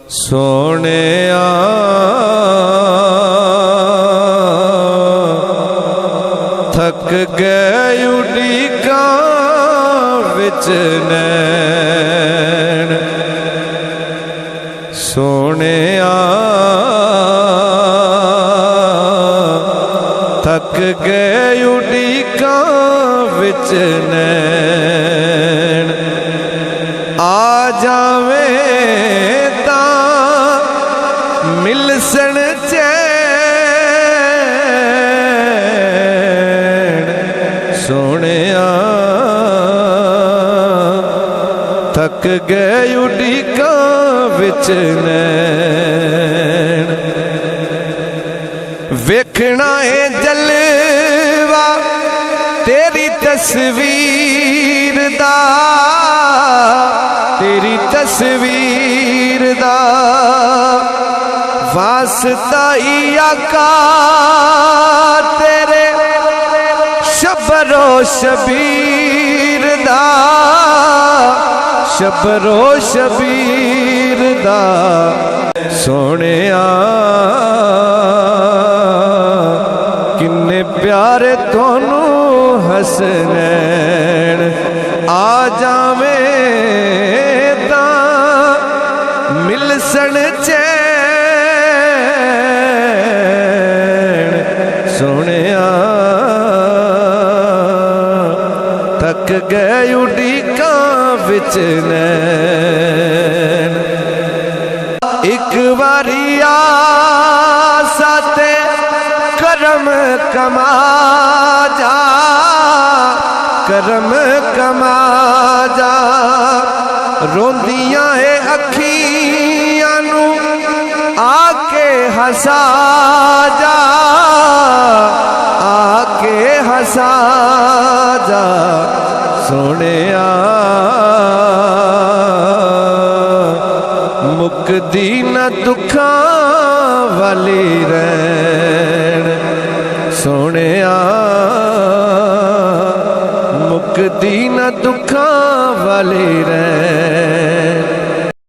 सोहणिया थक गए उड़ीकां विच नैन। सोहणिया थक गए उड़ीकां विच नैन। आ जावे मिलसन चैन। सोहणिया थक गए उड़ीकां विच नैन। वेखना है जलवा तेरी तस्वीर दा, तेरी तस्वीर दा। वास्ता आका तेरे शबरो शबीर दा, शबरो शबीर दा। सोहणिया किन्ने प्यारे तोनू हसनैन। आ जावे तां मिलसन चैन। सोहणिया थक गए उड़ीकां विच नैन। एक बारी आसा ते करम कमा जा, करम कमा जा। रोंदियां है अखियां नू आके हसा जा, आके हसा जा। सोहणिया मुकदी न दुखां वाली रैन। सोहणिया मुकदी न दुखां वाली रैन।